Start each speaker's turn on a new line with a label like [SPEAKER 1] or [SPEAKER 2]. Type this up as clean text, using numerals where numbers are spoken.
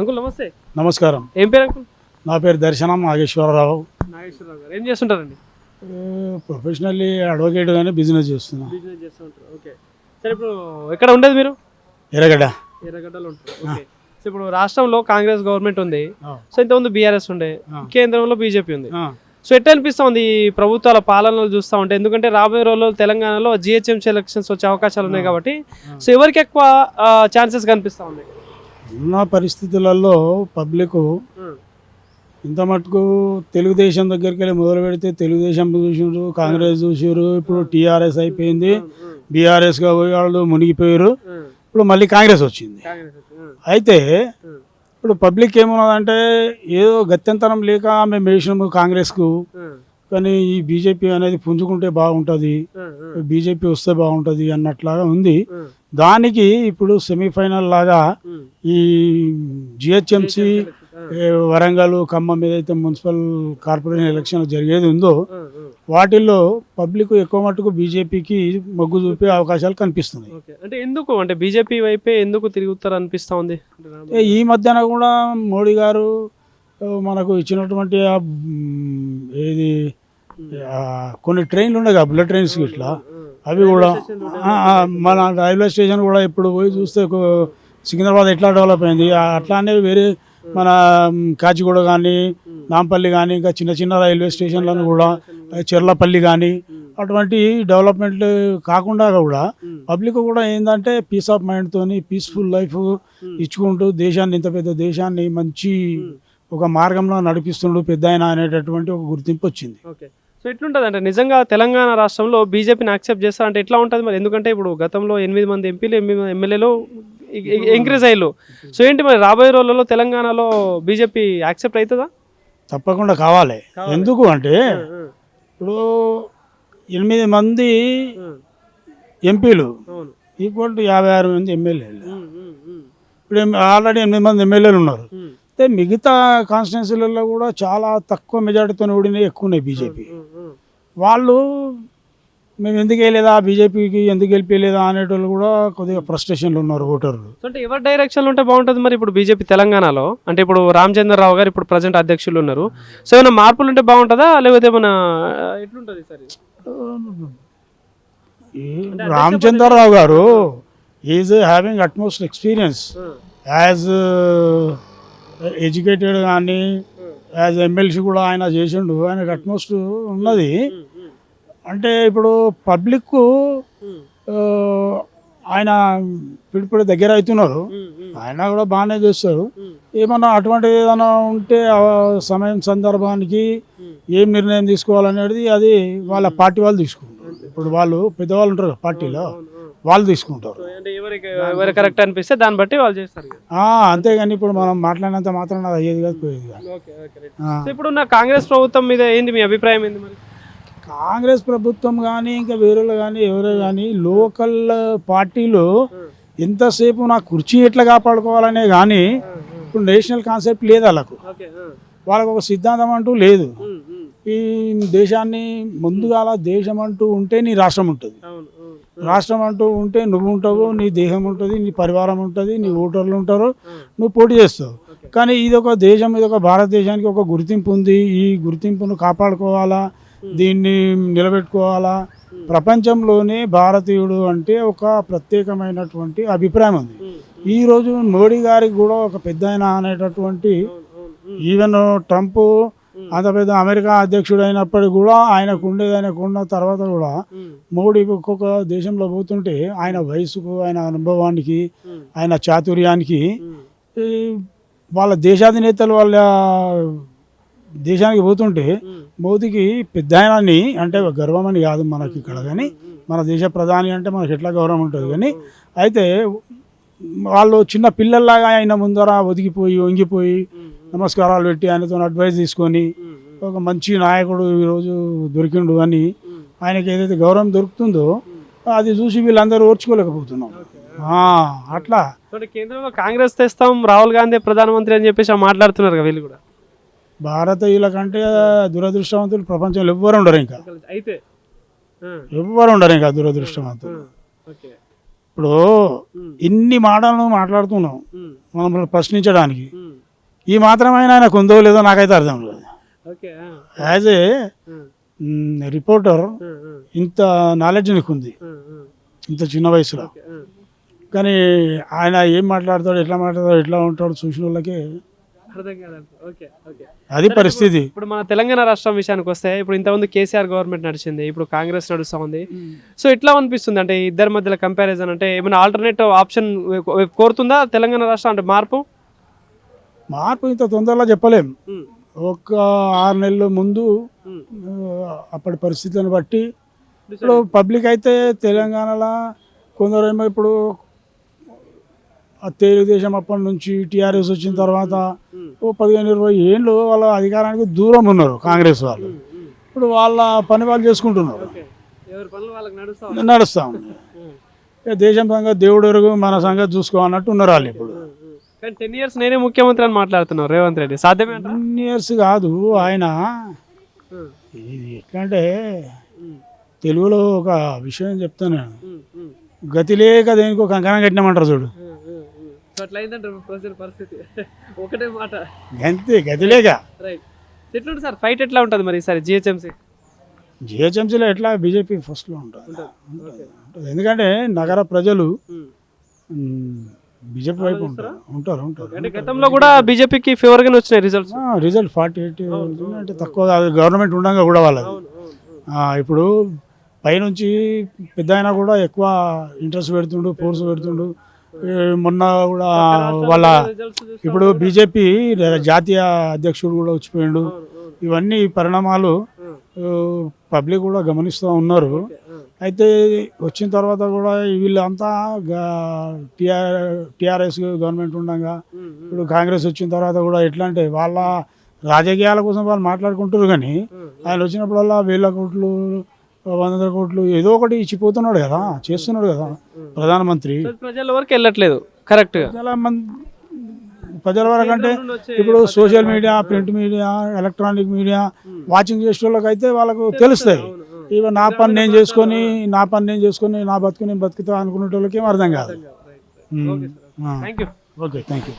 [SPEAKER 1] Uncle నమస్తే.
[SPEAKER 2] నమస్కారం.
[SPEAKER 1] ఏం పేరు అంకుల్?
[SPEAKER 2] నా పేరు దర్శనం నాగేశ్వరరావు.
[SPEAKER 1] నాగేశ్వరరావు గారు ఏం చేస్తుంటారండి?
[SPEAKER 2] ప్రొఫెషనల్లీ అడ్వకేట్ గానే బిజినెస్ చేస్తున్నా.
[SPEAKER 1] బిజినెస్ చేస్తుంటారు. ఓకే. సరే ఇప్పుడు ఎక్కడ ఉండేది మీరు? ఎర్రగడ్డలో ఉంటారు. ఓకే. సో ఇప్పుడు రాష్ట్రంలో కాంగ్రెస్ గవర్నమెంట్ ఉంది. సో ఇంతకుముందు బీఆర్ఎస్ ఉండే, కేంద్రంలో బీజేపీ ఉంది. సో ఎట్లా అనిపిస్తుంది ఈ ప్రభుత్వాల పాలనలు చూస్తూ ఉంటే? ఎందుకంటే రాబోయే రోజుల్లో తెలంగాణలో జిహెచ్ఎంసీ ఎలక్షన్స్ వచ్చే అవకాశాలు ఉన్నాయి కాబట్టి సో ఎవరికి ఎక్కువ ఛాన్సెస్ కనిపిస్తూ ఉన్నాయి?
[SPEAKER 2] ఉన్న పరిస్థితులలో పబ్లిక్ ఇంత మటుకు తెలుగుదేశం దగ్గరికి వెళ్ళి మొదలు పెడితే తెలుగుదేశం చూసారు, కాంగ్రెస్ చూసారు, ఇప్పుడు టీఆర్ఎస్ అయిపోయింది, బీఆర్ఎస్గా పోయి వాళ్ళు మునిగిపోయారు, ఇప్పుడు మళ్ళీ కాంగ్రెస్ వచ్చింది. అయితే ఇప్పుడు పబ్లిక్ ఏమున్నదంటే ఏదో గత్యంతరం లేక మేము వేసినాము కాంగ్రెస్కు, కానీ ఈ బీజేపీ అనేది పుంజుకుంటే బాగుంటుంది, బీజేపీ వస్తే బాగుంటుంది అన్నట్లాగా ఉంది. దానికి ఇప్పుడు సెమీఫైనల్ లాగా ఈ జిహెచ్ఎంసీ వరంగల్ ఖమ్మం ఏదైతే మున్సిపల్ కార్పొరేషన్ ఎలక్షన్ జరిగేది ఉందో వాటిల్లో పబ్లిక్ ఎక్కువ మట్టుకు బీజేపీకి మొగ్గు చూపే అవకాశాలు కనిపిస్తున్నాయి.
[SPEAKER 1] అంటే ఎందుకు, అంటే బీజేపీ వైపే ఎందుకు తిరుగుతారు అనిపిస్తూ ఉంది?
[SPEAKER 2] ఈ మధ్యన కూడా మోడీ గారు మనకు ఇచ్చినటువంటి ఏది కొన్ని ట్రైన్లు ఉన్నాయి కదా, బుల్లెట్ ట్రైన్స్ ఇట్లా, అవి కూడా మన రైల్వే స్టేషన్ కూడా ఇప్పుడు పోయి చూస్తే సికింద్రాబాద్ ఎట్లా డెవలప్ అయింది అట్లానే వేరే మన కాచిగూడ కానీ నాంపల్లి కానీ ఇంకా చిన్న చిన్న రైల్వే స్టేషన్లను కూడా చెర్లపల్లి కానీ అటువంటి డెవలప్మెంట్ కాకుండా కూడా పబ్లిక్ కూడా ఏంటంటే పీస్ ఆఫ్ మైండ్తోని పీస్ఫుల్ లైఫ్ ఇచ్చుకుంటూ దేశాన్ని, ఇంత పెద్ద దేశాన్ని మంచి ఒక మార్గంలో నడిపిస్తుండు పెద్ద ఆయన అనేటటువంటి ఒక గుర్తింపు వచ్చింది.
[SPEAKER 1] సో ఎట్లుంటుంది అంటే నిజంగా తెలంగాణ రాష్ట్రంలో బీజేపీని యాక్సెప్ట్ చేస్తారంటే ఎట్లా ఉంటుంది మరి? ఎందుకంటే ఇప్పుడు గతంలో 8 మంది ఎంపీలు 8 మంది ఎమ్మెల్యేలు ఇంక్రీజ్ అయ్యారు. సో ఏంటి మరి రాబోయే రోజులలో తెలంగాణలో బీజేపీ యాక్సెప్ట్ అవుతుందా?
[SPEAKER 2] తప్పకుండా కావాలి. ఎందుకు అంటే ఇప్పుడు 8 మంది ఎంపీలు ఈక్వల్ టు 56 మంది ఎమ్మెల్యేలు. ఇప్పుడు ఆల్రెడీ 8 మంది ఎమ్మెల్యేలు ఉన్నారు. అయితే మిగతా కాన్స్టిట్యున్సీలలో కూడా చాలా తక్కువ మెజార్టీతో ఓడినవి ఎక్కువ ఉన్నాయి బీజేపీ. వాళ్ళు మేము ఎందుకు వెళ్ళలేదా, బీజేపీకి ఎందుకు గెలిపేలేదా అనేటోళ్ళు కూడా కొద్దిగా ఫ్రస్ట్రేషన్లు ఉన్నారు ఓటర్లు.
[SPEAKER 1] అంటే ఎవరి డైరెక్షన్లో ఉంటే బాగుంటుంది మరి? ఇప్పుడు బీజేపీ తెలంగాణలో అంటే ఇప్పుడు రామచంద్రరావు గారు ఇప్పుడు ప్రజెంట్ అధ్యక్షులు ఉన్నారు. సో ఏమైనా మార్పులు ఉంటే బాగుంటుందా లేకపోతే ఏమైనా ఎట్లుంటుంది సార్?
[SPEAKER 2] రామచంద్రరావు గారు is having utmost experience as educated కానీ యాజ్ ఎమ్మెల్సీ కూడా ఆయన చేసిండు, ఆయనకు అట్మోస్ట్ ఉన్నది. అంటే ఇప్పుడు పబ్లిక్ ఆయన పిడిపిడి దగ్గర అవుతున్నారు, ఆయన కూడా బాగానే చేస్తారు. ఏమన్నా అటువంటి ఏదైనా ఉంటే సమయం సందర్భానికి ఏం నిర్ణయం తీసుకోవాలనేది అది వాళ్ళ పార్టీ వాళ్ళు తీసుకుంటారు. ఇప్పుడు వాళ్ళు పెద్దవాళ్ళు ఉంటారు పార్టీలో, వాళ్ళు తీసుకుంటారు.
[SPEAKER 1] ఎవరు కరెక్ట్ అనిపిస్తే దాన్ని బట్టి వాళ్ళు చేస్తారు.
[SPEAKER 2] అంతేగాని ఇప్పుడు మనం మాట్లాడినంత మాత్రం అది అయ్యేది కాదు, పోయేది కాదు.
[SPEAKER 1] ఇప్పుడున్న కాంగ్రెస్ ప్రభుత్వం మీద ఏంది మీ అభిప్రాయం ఏంది మరి?
[SPEAKER 2] కాంగ్రెస్ ప్రభుత్వం కానీ ఇంకా వేరే కానీ ఎవరో కానీ లోకల్ పార్టీలు ఎంతసేపు నా కుర్చీ ఎట్లా కాపాడుకోవాలనే కానీ ఇప్పుడు నేషనల్ కాన్సెప్ట్ లేదు వాళ్ళకు. వాళ్ళకు ఒక సిద్ధాంతం అంటూ లేదు. ఈ దేశాన్ని ముందుగా దేశం అంటూ ఉంటే నీ రాష్ట్రం ఉంటుంది, రాష్ట్రం అంటూ ఉంటే నువ్వు ఉంటావు, నీ దేహం ఉంటుంది, నీ పరివారం ఉంటుంది, నీ ఓటర్లు ఉంటారు, నువ్వు పోటీ చేస్తావు. కానీ ఇది ఒక దేశం, ఇది ఒక భారతదేశానికి ఒక గుర్తింపు ఉంది. ఈ గుర్తింపును కాపాడుకోవాలా, దీన్ని నిలబెట్టుకోవాలా. ప్రపంచంలోనే భారతీయుడు అంటే ఒక ప్రత్యేకమైనటువంటి అభిప్రాయం ఉంది. ఈరోజు మోడీ గారికి కూడా ఒక పెద్ద ఆయన అనేటటువంటి, ఈవెన్ ట్రంప్ అంత పెద్ద అమెరికా అధ్యక్షుడు అయినప్పటికీ కూడా ఆయనకు ఉండేది, ఆయనకు ఉన్న తర్వాత కూడా మోడీ ఒక్కొక్క దేశంలో పోతుంటే ఆయన వయసుకు, ఆయన అనుభవానికి, ఆయన చాతుర్యానికి వాళ్ళ దేశాధినేతలు వాళ్ళ దేశానికి పోతుంటే మోదీకి పెద్ద ఆయనని అంటే గర్వం అని కాదు మనకి ఇక్కడ, కానీ మన దేశ ప్రధాని అంటే మనకి ఎట్లా గౌరవం ఉంటుంది. కానీ అయితే వాళ్ళు చిన్న పిల్లల్లాగా ఆయన ముందర ఒదిగిపోయి వంగిపోయి నమస్కారాలు పెట్టి ఆయనతో అడ్వైస్ తీసుకొని ఒక మంచి నాయకుడు ఈరోజు దొరికిండు అని ఆయనకి ఏదైతే గౌరవం దొరుకుతుందో అది చూసి వీళ్ళందరూ ఓర్చుకోలేకపోతున్నాం. అట్లా
[SPEAKER 1] కేంద్రంలో కాంగ్రెస్ తెస్తాం, రాహుల్ గాంధీ ప్రధానమంత్రి అని చెప్పేసి మాట్లాడుతున్నారు వీళ్ళు కూడా.
[SPEAKER 2] భారతీయుల కంటే దురదృష్టవంతులు ప్రపంచంలో ఎవ్వరు ఉండరు, ఇంకా
[SPEAKER 1] అయితే
[SPEAKER 2] ఎవ్వరు ఉండరు ఇంకా దురదృష్టవంతులు. ఇప్పుడు ఇన్ని మాటలను మాట్లాడుతున్నాం మనం ప్రశ్నించడానికి, ఈ మాత్రమైనా ఆయనకు ఉందో లేదో నాకైతే అర్థం లేదు.
[SPEAKER 1] ఓకే
[SPEAKER 2] యాజ్ ఏ రిపోర్టర్ ఇంత నాలెడ్జ్ నీకు ఉంది ఇంత చిన్న వయసులో, కానీ ఆయన ఏం మాట్లాడతాడు, ఎట్లా ఉంటాడు చూసిన వాళ్ళకి
[SPEAKER 1] అర్థం కాదండి. ఓకే ఓకే
[SPEAKER 2] అది పరిస్థితి.
[SPEAKER 1] ఇప్పుడు మన తెలంగాణ రాష్ట్రం విషయానికి వస్తే ఇప్పుడు ఇంతకుముందు కేసీఆర్ గవర్నమెంట్ నడిచింది, ఇప్పుడు కాంగ్రెస్ నడుస్తూ ఉంది. సో ఎట్లా అనిపిస్తుంది అంటే ఇద్దరి మధ్యలో కంపారిజన్ అంటే ఏమైనా ఆల్టర్నేటివ్ ఆప్షన్ కోరుతుందా తెలంగాణ రాష్ట్రం అంటే మార్పు
[SPEAKER 2] ఇంత తొందరగా చెప్పలేం. ఒక 6 నెలల ముందు అప్పటి పరిస్థితులను బట్టి ఇప్పుడు పబ్లిక్ అయితే తెలంగాణలో కొందరేమో ఇప్పుడు తెలుగుదేశం అప్పటి నుంచి టీఆర్ఎస్ వచ్చిన తర్వాత ఓ 15-20 ఏళ్ళు వాళ్ళ అధికారానికి దూరం ఉన్నారు కాంగ్రెస్ వాళ్ళు. ఇప్పుడు వాళ్ళ పని వాళ్ళు చేసుకుంటున్నారు, నడుస్తా ఉంది. దేశం సంగతి దేవుడు ఎరుగు, మన సంగతి చూసుకో అన్నట్టు ఉన్నారు వాళ్ళు. ఇప్పుడు
[SPEAKER 1] 10 years నేనే ముఖ్యమంత్రి అని మాట్లాడుతున్నారు రేవంత్ రెడ్డి, సాధ్యమే
[SPEAKER 2] 10 years కాదు. ఆయన ఇది ఎట్లా అంటే తెలుగులో ఒక విషయం చెప్తాను నేను, గతి లేక దేనికో కంకణం కట్టినామంటారు చూడు,
[SPEAKER 1] ఒకటే మాట
[SPEAKER 2] అంతే, గతి లేక.
[SPEAKER 1] ఎట్లుంటుంది సార్ ఫైట్ ఎట్లా ఉంటుంది మరి ఈసారి
[SPEAKER 2] జిహెచ్ఎంసీలో ఎట్లా బీజేపీ ఫస్ట్లో ఉంటుంది. ఎందుకంటే నగర ప్రజలు బీజేపీ వైపు ఉంటారు.
[SPEAKER 1] అంటే గతంలో కూడా బీజేపీకి ఫేవర్ గానే వచ్చినాయి రిజల్ట్
[SPEAKER 2] 48 అంటే తక్కువ కాదు గవర్నమెంట్ ఉండగా కూడా వాళ్ళది. ఇప్పుడు పైనుంచి పెద్ద అయినా కూడా ఎక్కువ ఇంట్రెస్ట్ పెడుతుండు, ఫోర్స్ పెడుతుండు. మొన్న కూడా వాళ్ళ ఇప్పుడు బీజేపీ జాతీయ అధ్యక్షుడు కూడా వచ్చిపోయిండు. ఇవన్నీ పరిణామాలు పబ్లిక్ కూడా గమనిస్తూ ఉన్నారు. అయితే వచ్చిన తర్వాత కూడా వీళ్ళంతా టీఆర్ఎస్ గవర్నమెంట్ ఉండగా ఇప్పుడు కాంగ్రెస్ వచ్చిన తర్వాత కూడా ఎట్లా అంటే వాళ్ళ రాజకీయాల కోసం వాళ్ళు మాట్లాడుకుంటారు, కానీ ఆయన వచ్చినప్పుడల్లా 1000 కోట్లు 100 కోట్లు ఏదో ఒకటి ఇచ్చిపోతున్నాడు కదా, చేస్తున్నాడు కదా ప్రధానమంత్రి.
[SPEAKER 1] ప్రజల వరకు వెళ్ళట్లేదు కరెక్ట్.
[SPEAKER 2] ప్రజల వరకు అంటే ఇప్పుడు social media, print media, electronic media watching చేసే వాళ్ళకి అయితే వాళ్ళకు తెలుస్తాయి. ఇక నా పని నేను చేసుకొని నా బతుకు నేను బతుకుతా అనుకునే వాళ్ళకి ఏం అర్థం కాదు.
[SPEAKER 1] Okay thank you.